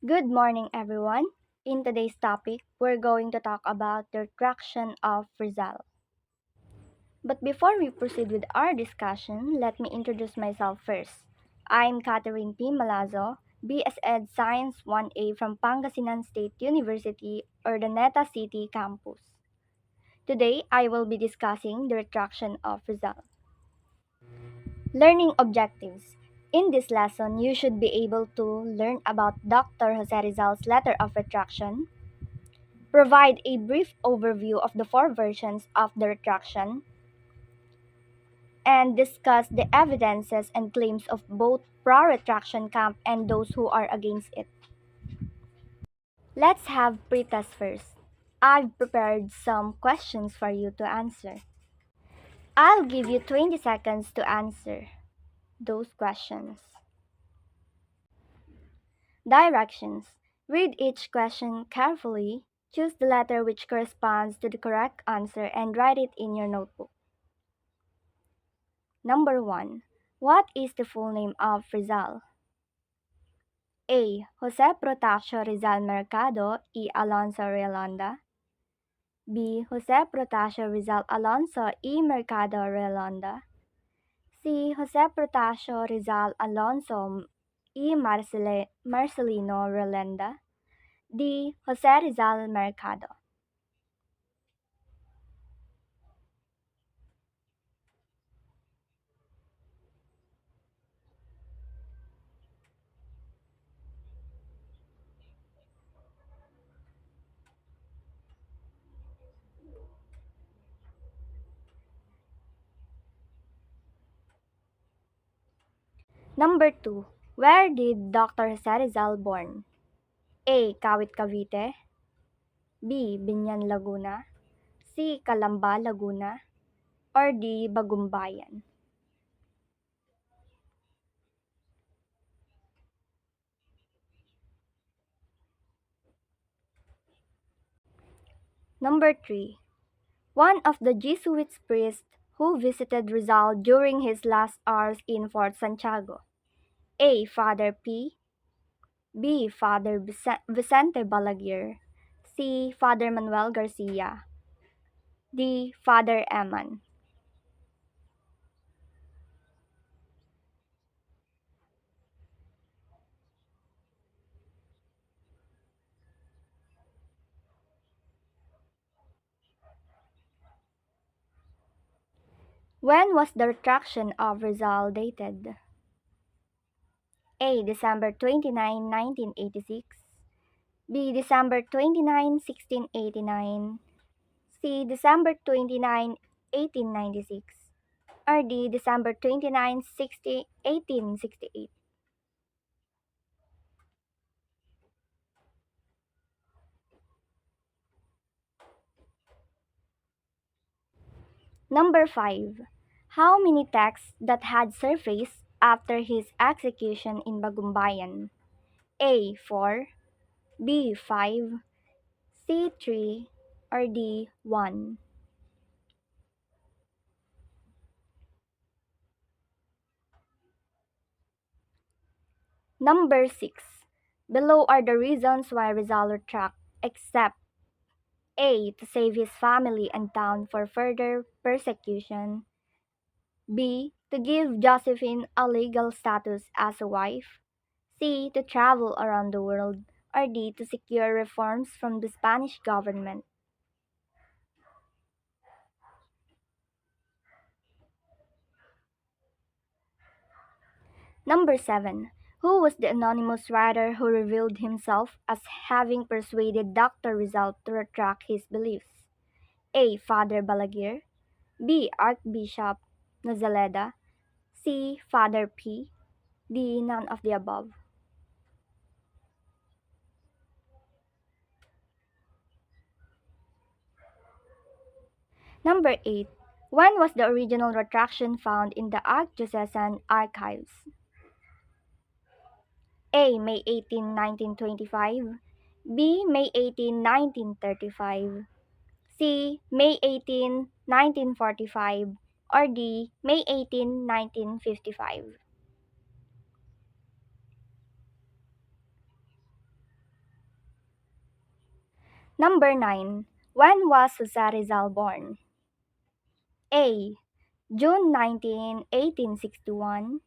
Good morning, everyone. In today's topic, we're going to talk about the retraction of Rizal. But before we proceed with our discussion, let me introduce myself first. I'm Catherine P. Malazzo, BS Ed Science 1A from Pangasinan State University, Urdaneta City campus. Today, I will be discussing the retraction of Rizal. Learning objectives. In this lesson, you should be able to learn about Dr. Jose Rizal's letter of retraction, provide a brief overview of the four versions of the retraction, and discuss the evidences and claims of both pro-retraction camp and those who are against it. Let's have pretest first. I've prepared some questions for you to answer. I'll give you 20 seconds to answer those questions. Directions. Read each question carefully, choose the letter which corresponds to the correct answer, and write it in your notebook. Number 1. What is the full name of Rizal? A. Jose Protasio Rizal Mercado y Alonso Relonda. B. Jose Protasio Rizal Alonso y Mercado Relonda. C. Jose Protasio Rizal Alonso y Marcelino Relenda. D. Jose Rizal Mercado. Number 2. Where did Dr. Jose Rizal born? A. Kawit Cavite. B. Binyan Laguna. C. Calamba Laguna. Or D. Bagumbayan. Number 3. One of the Jesuit priests who visited Rizal during his last hours in Fort Santiago. A. Father P. B. Father Vicente Balaguer. C. Father Manuel Garcia. D. Father Eman. When was the retraction of Rizal dated? A. December 29, 1986. B. December 29, 1689. C. December 29, 1896. Or D. December 29, 1868. Number 5. How many texts that had surfaced after his execution in Bagumbayan? A. 4. B. 5. C. 3. Or D. 1. Number 6. Below are the reasons why Rizal retract, except A. To save his family and town for further persecution. B. To give Josephine a legal status as a wife. C. To travel around the world. Or D. To secure reforms from the Spanish government. Number 7. Who was the anonymous writer who revealed himself as having persuaded Dr. Rizal to retract his beliefs? A. Father Balaguer. B. Archbishop Nozaleda. C. Father P. D. None of the above. Number 8. When was the original retraction found in the Archdiocesan archives? A. May 18, 1925. B. May 18, 1935. C. May 18, 1945. Or D. May 18, 1955. Number 9. When was Jose Rizal born? A. June 19, 1861.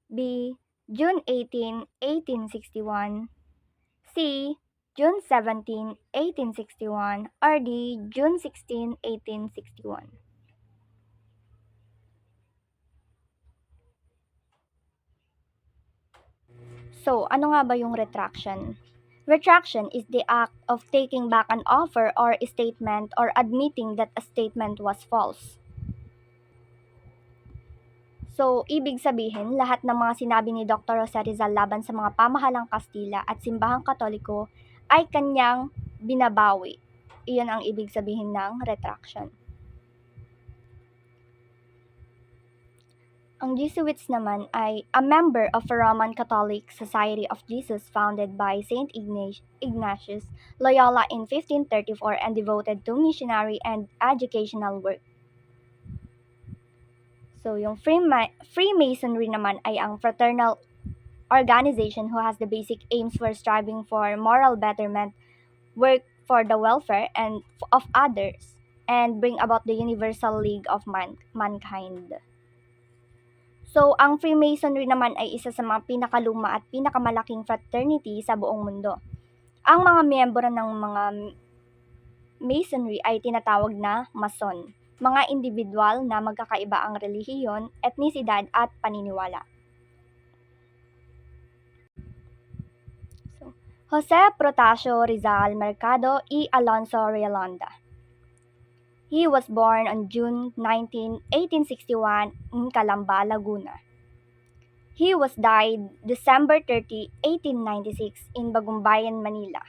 B. June 18, 1861. C. June 17, 1861. Or D. June 16, 1861. So, ano nga ba yung retraction? Retraction is the act of taking back an offer or statement or admitting that a statement was false. So, ibig sabihin, lahat ng mga sinabi ni Dr. Jose Rizal laban sa mga pamahalang Kastila at simbahang Katoliko ay kanyang binabawi. Iyon ang ibig sabihin ng retraction. Ang Jesuits naman ay a member of a Roman Catholic Society of Jesus founded by Saint Ignatius Loyola in 1534 and devoted to missionary and educational work. So, yung Freemasonry naman ay ang fraternal organization who has the basic aims for striving for moral betterment, work for the welfare and of others, and bring about the universal league of mankind. So, ang Freemasonry naman ay isa sa mga pinakaluma at pinakamalaking fraternity sa buong mundo. Ang mga miyembro ng mga Masonry ay tinatawag na Mason, mga individual na magkakaiba ang relihiyon, etnisidad at paniniwala. So, Jose Protasio Rizal Mercado y Alonso Realonda. He was born on June 19, 1861 in Calamba, Laguna. He was died December 30, 1896 in Bagumbayan, Manila.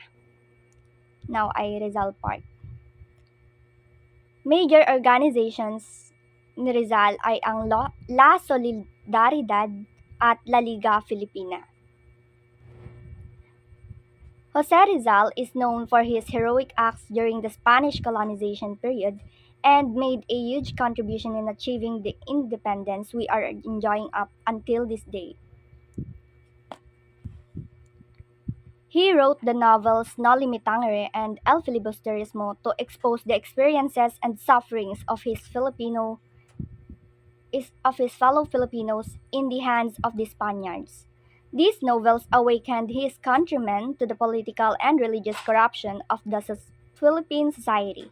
Now ay Rizal Park. Major organizations ni Rizal ay ang La Solidaridad at La Liga Filipina. Jose Rizal is known for his heroic acts during the Spanish colonization period and made a huge contribution in achieving the independence we are enjoying up until this day. He wrote the novels No Limitangere and El Filibusterismo to expose the experiences and sufferings of his fellow Filipinos in the hands of the Spaniards. These novels awakened his countrymen to the political and religious corruption of the Philippine society.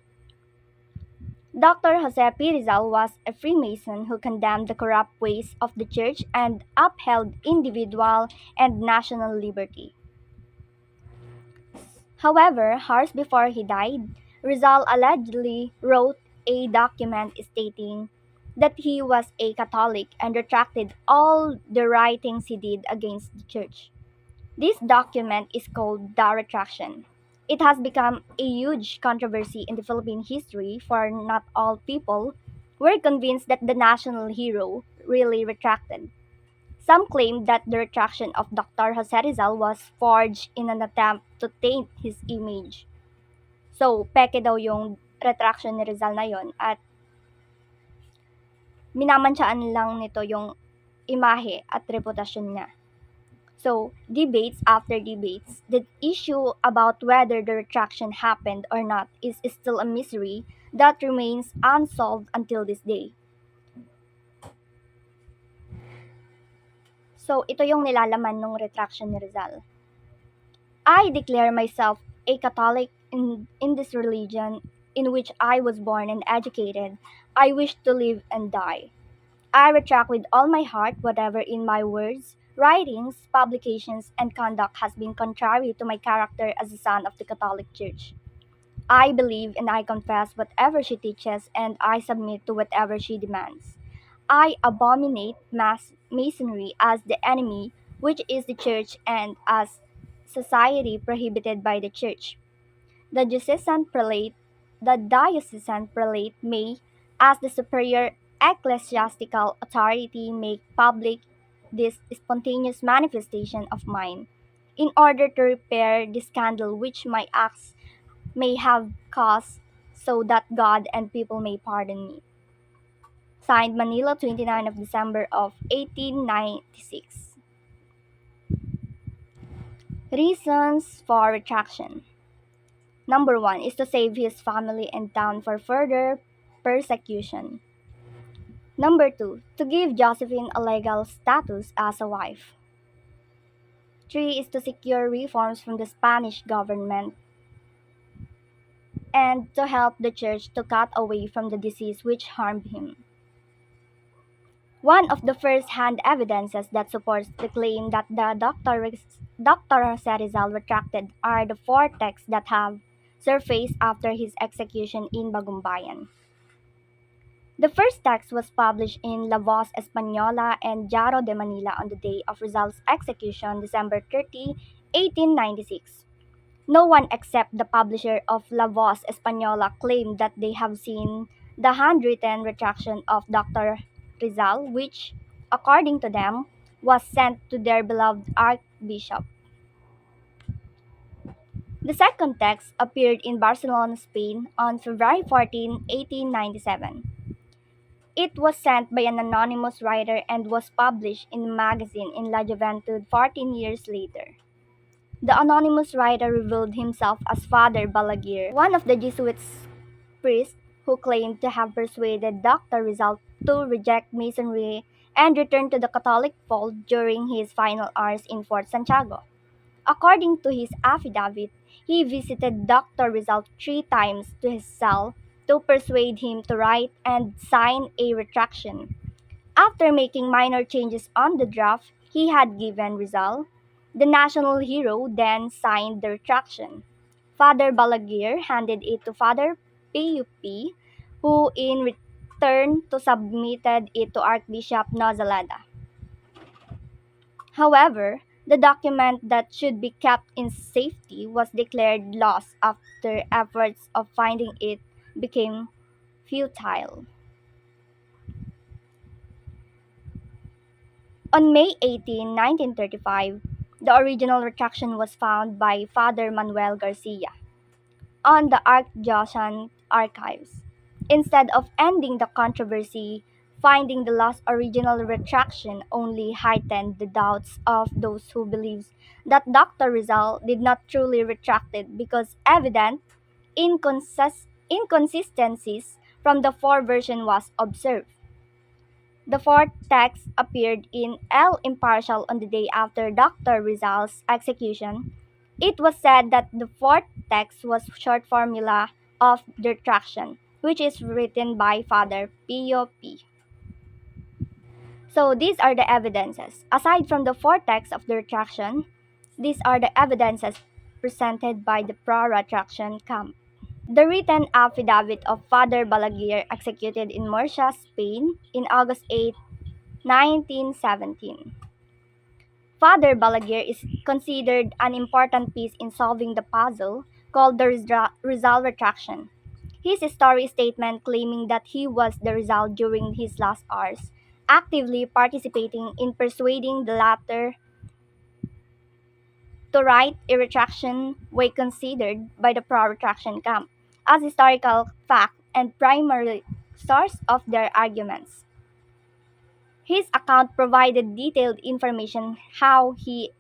Dr. Jose P. Rizal was a Freemason who condemned the corrupt ways of the church and upheld individual and national liberty. However, hours before he died, Rizal allegedly wrote a document stating that he was a Catholic and retracted all the writings he did against the church. This document is called the Retraction. It has become a huge controversy in the Philippine history, for not all people were convinced that the national hero really retracted. Some claim that the retraction of Dr. Jose Rizal was forged in an attempt to taint his image. So, peke daw yung retraction ni Rizal na yon at minamansyaan lang nito yung imahe at reputasyon niya. So, debates after debates, the issue about whether the retraction happened or not is still a mystery that remains unsolved until this day. So, ito yung nilalaman ng retraction ni Rizal. I declare myself a Catholic in this religion in which I was born and educated. I wish to live and die. I retract with all my heart whatever in my words, writings, publications, and conduct has been contrary to my character as a son of the Catholic Church. I believe and I confess whatever she teaches, and I submit to whatever she demands. I abominate masonry as the enemy, which is the church, and as society prohibited by the church. The diocesan prelate, the diocesan prelate may, as the superior ecclesiastical authority, make public this spontaneous manifestation of mine, in order to repair the scandal which my acts may have caused, so that God and people may pardon me. Signed Manila 29 of December of 1896. Reasons for retraction. Number one is to save his family and town for further persecution. Number two, to give Josephine a legal status as a wife. Three is to secure reforms from the Spanish government and to help the church to cut away from the disease which harmed him. One of the first-hand evidences that supports the claim that the Dr. Jose Rizal retracted are the four texts that have surfaced after his execution in Bagumbayan. The first text was published in La Voz Española and Diario de Manila on the day of Rizal's execution, December 30, 1896. No one except the publisher of La Voz Española claimed that they have seen the handwritten retraction of Dr. Rizal, which, according to them, was sent to their beloved Archbishop. The second text appeared in Barcelona, Spain on February 14, 1897. It was sent by an anonymous writer and was published in a magazine in La Juventud 14 years later. The anonymous writer revealed himself as Father Balaguer, one of the Jesuit priests who claimed to have persuaded Dr. Rizal to reject Masonry and return to the Catholic fold during his final hours in Fort Santiago. According to his affidavit, he visited Dr. Rizal 3 times to his cell to persuade him to write and sign a retraction. After making minor changes on the draft he had given Rizal, the national hero then signed the retraction. Father Balaguer handed it to Father Pup, who in return to submitted it to Archbishop Nozaleda. However, the document that should be kept in safety was declared lost after efforts of finding it became futile. On May 18, 1935, the original retraction was found by Father Manuel Garcia on the Archdiocesan archives. Instead of ending the controversy, finding the lost original retraction only heightened the doubts of those who believed that Dr. Rizal did not truly retract it because evident inconsistencies from the four version was observed. The fourth text appeared in El Impartial on the day after Dr. Rizal's execution. It was said that the fourth text was short formula of the retraction, which is written by Father Pio P. So these are the evidences. Aside from the four texts of the retraction, these are the evidences presented by the pro-retraction camp. The written affidavit of Father Balaguer executed in Murcia, Spain in August 8, 1917. Father Balaguer is considered an important piece in solving the puzzle called the Rizal retraction. His story statement claiming that he was the Rizal during his last hours, actively participating in persuading the latter to write a retraction were considered by the pro-retraction camp as historical fact and primary source of their arguments. His account provided detailed information how he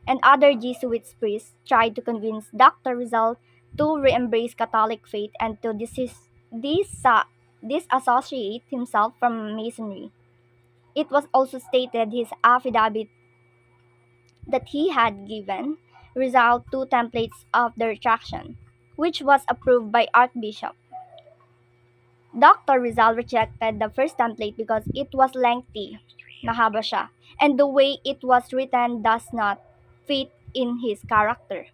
and other Jesuit priests tried to convince Dr. Rizal to re-embrace Catholic faith and to disassociate himself from Masonry. It was also stated his affidavit that he had given Rizal two templates of the retraction, which was approved by Archbishop. Dr. Rizal rejected the first template because it was lengthy, mahaba siya, and the way it was written does not fit in his character.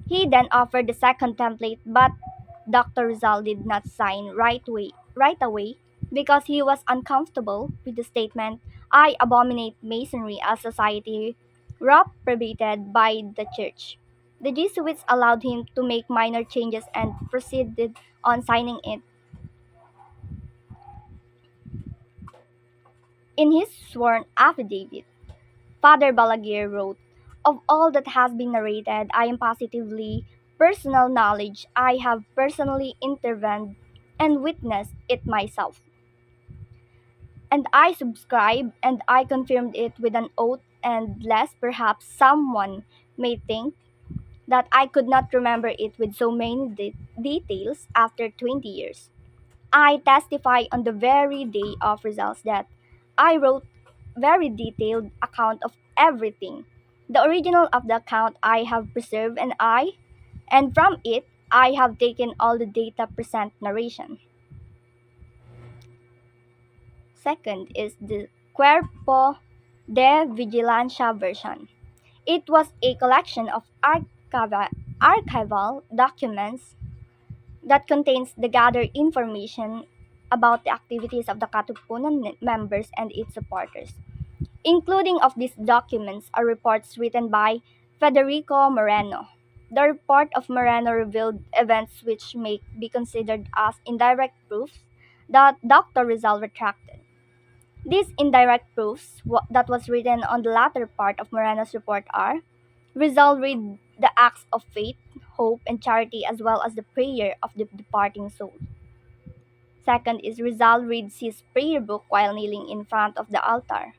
He then offered the second template, but Dr. Rizal did not sign right away because he was uncomfortable with the statement, I abominate Masonry as society reprobated by the church. The Jesuits allowed him to make minor changes and proceeded on signing it. In his sworn affidavit, Father Balaguer wrote, of all that has been narrated, I am positively personal knowledge. I have personally intervened and witnessed it myself. And I subscribe and I confirmed it with an oath, and lest perhaps someone may think that I could not remember it with so many details after 20 years. I testify on the very day of results that I wrote very detailed account of everything. The original of the account I have preserved and from it I have taken all the data present narration. Second is the Cuerpo de Vigilancia version. It was a collection of archival documents that contains the gathered information about the activities of the Katipunan members and its supporters. Including of these documents are reports written by Federico Moreno. The report of Moreno revealed events which may be considered as indirect proofs that Dr. Rizal retracted. These indirect proofs that was written on the latter part of Moreno's report are Rizal read the acts of faith, hope, and charity as well as the prayer of the departing soul. Second is Rizal reads his prayer book while kneeling in front of the altar.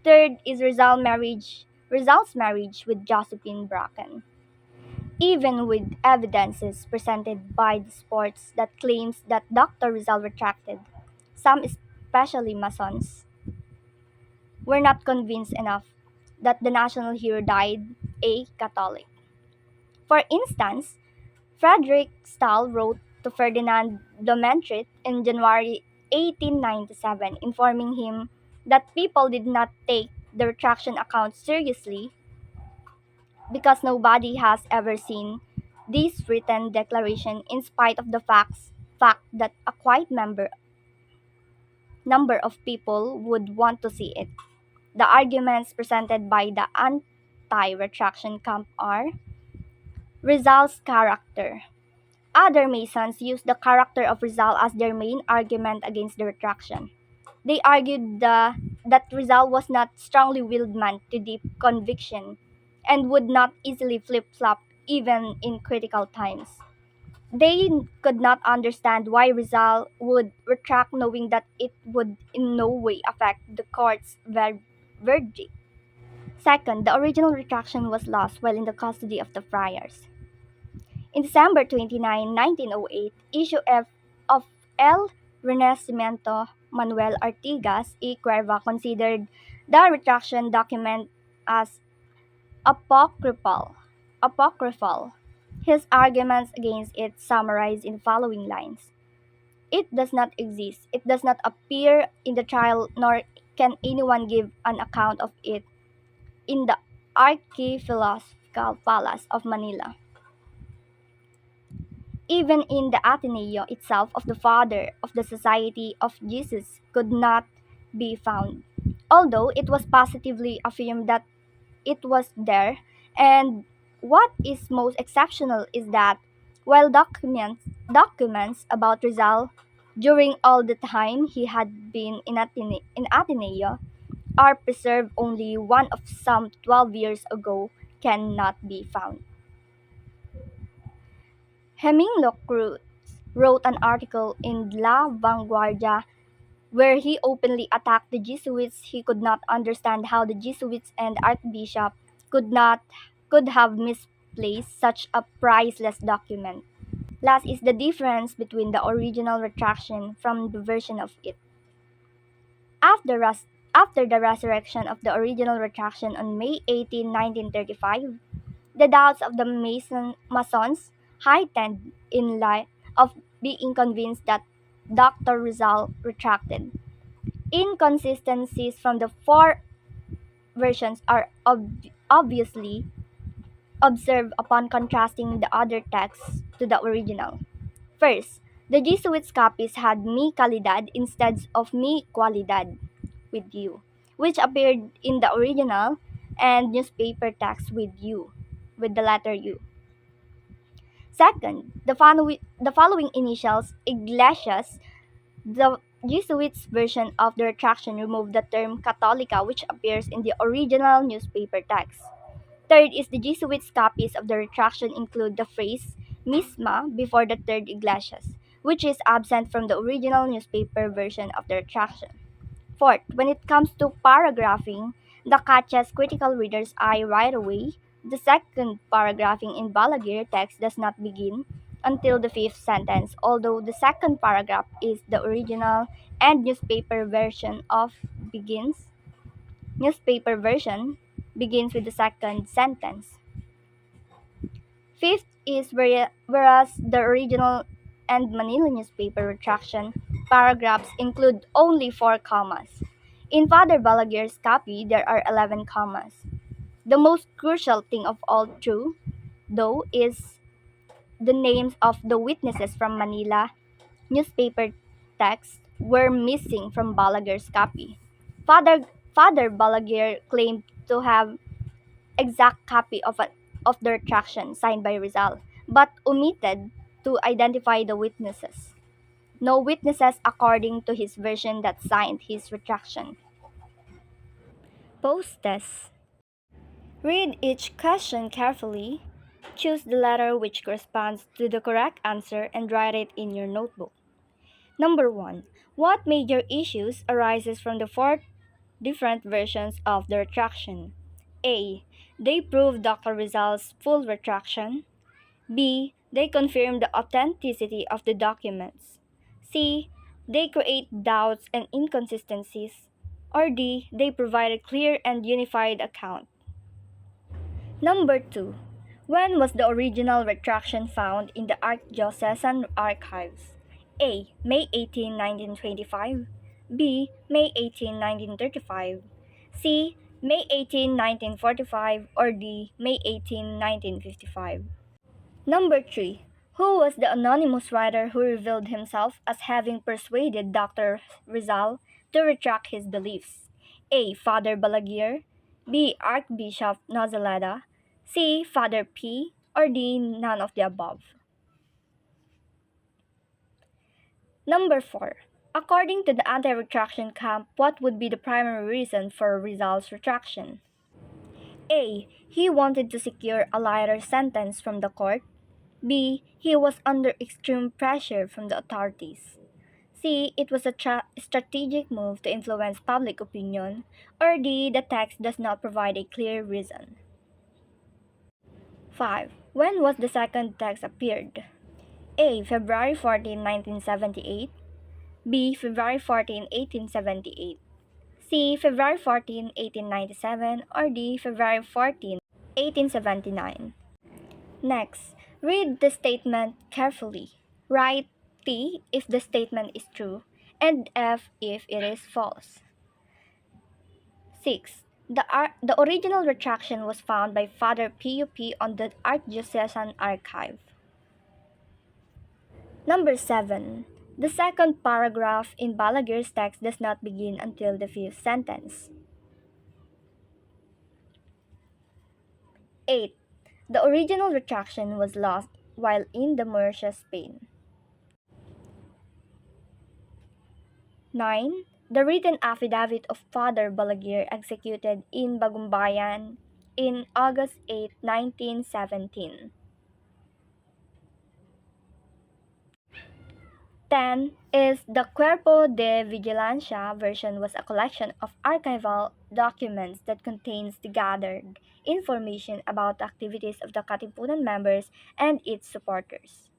Third is Rizal's marriage with Josephine Bracken. Even with evidences presented by the sports that claims that Dr. Rizal retracted, some, especially Masons, were not convinced enough that the national hero died a Catholic. For instance, Frederick Stahl wrote to Ferdinand Domentrit in January 1897 informing him that people did not take the retraction account seriously because nobody has ever seen this written declaration in spite of the fact that a quiet number of people would want to see it. The arguments presented by the anti-retraction camp are Rizal's character. Other Masons used the character of Rizal as their main argument against the retraction. They argued that Rizal was not strongly willed man to deep conviction and would not easily flip-flop even in critical times. They could not understand why Rizal would retract knowing that it would in no way affect the court's verdict. Second, the original retraction was lost while in the custody of the friars. In December 29, 1908, issue F of El Renacimiento Manuel Artigas y Cuerva considered the retraction document as apocryphal. apocryphal. His arguments against it summarized in the following lines. It does not exist. It does not appear in the trial, nor can anyone give an account of it in the Archiphilosophical Palace of Manila. Even in the Ateneo itself of the Father of the Society of Jesus could not be found, although it was positively affirmed that it was there. And what is most exceptional is that while documents about Rizal during all the time he had been in Ateneo are preserved, only one of some 12 years ago cannot be found. Hemingway wrote an article in La Vanguardia where he openly attacked the Jesuits. He could not understand how the Jesuits and Archbishop could have misplaced such a priceless document. Last is the difference between the original retraction from the version of it. After the resurrection of the original retraction on May 18, 1935, the doubts of the Masons heightened in light of being convinced that Dr. Rizal retracted. Inconsistencies from the four versions are obviously observed upon contrasting the other texts to the original. First, the Jesuits' copies had mi calidad instead of mi cualidad with you, which appeared in the original and newspaper text with U, with the letter U. Second, the following initials, Iglesias, the Jesuits' version of the retraction removed the term Católica which appears in the original newspaper text. Third is the Jesuits' copies of the retraction include the phrase misma before the third Iglesias, which is absent from the original newspaper version of the retraction. Fourth, when it comes to paragraphing, the catches critical readers' eye right away The second paragraphing in Balaguer text does not begin until the fifth sentence, although the second paragraph is the original and begins newspaper version begins with the second sentence. Fifth is whereas the original and Manila newspaper retraction paragraphs include only 4 commas. In Father Balaguer's copy, there are 11 commas. The most crucial thing of all, true, though, is the names of the witnesses from Manila newspaper text were missing from Balaguer's copy. Father Balaguer claimed to have exact copy of the retraction signed by Rizal, but omitted to identify the witnesses. No witnesses, according to his version, that signed his retraction. Post test. Read each question carefully. Choose the letter which corresponds to the correct answer and write it in your notebook. Number 1. What major issues arises from the four different versions of the retraction? A. They prove Dr. Rizal's full retraction. B. They confirm the authenticity of the documents. C. They create doubts and inconsistencies. Or D. They provide a clear and unified account. Number 2. When was the original retraction found in the Archdiocesan Archives? A. May 18, 1925. B. May 18, 1935. C. May 18, 1945. Or D. May 18, 1955. Number 3. Who was the anonymous writer who revealed himself as having persuaded Dr. Rizal to retract his beliefs? A. Father Balaguer. B. Archbishop Nozaleda. C. Father P. Or D. None of the above. Number 4. According to the anti-retraction camp, what would be the primary reason for Rizal's retraction? A. He wanted to secure a lighter sentence from the court. B. He was under extreme pressure from the authorities. C. It was a strategic move to influence public opinion. Or D. The text does not provide a clear reason. 5. When was the second text appeared? A. February 14, 1978. B. February 14, 1878. C. February 14, 1897. Or D. February 14, 1879. Next, read the statement carefully. Write T if the statement is true and F if it is false. 6. The original retraction was found by Father PUP on the Archdiocesan Archive. Number 7. The second paragraph in Balaguer's text does not begin until the fifth sentence. 8. The original retraction was lost while in the Murcia, Spain. 9. The written affidavit of Father Balaguer executed in Bagumbayan in August 8, 1917. 10 is the Cuerpo de Vigilancia version was a collection of archival documents that contains the gathered information about the activities of the Katipunan members and its supporters.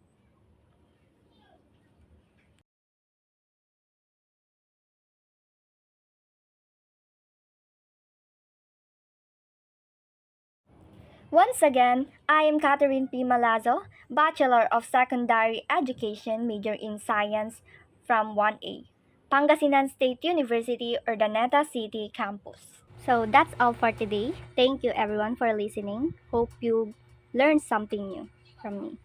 Once again, I am Catherine P. Malazzo, Bachelor of Secondary Education, major in Science from 1A, Pangasinan State University, Urdaneta City Campus. So that's all for today. Thank you everyone for listening. Hope you learned something new from me.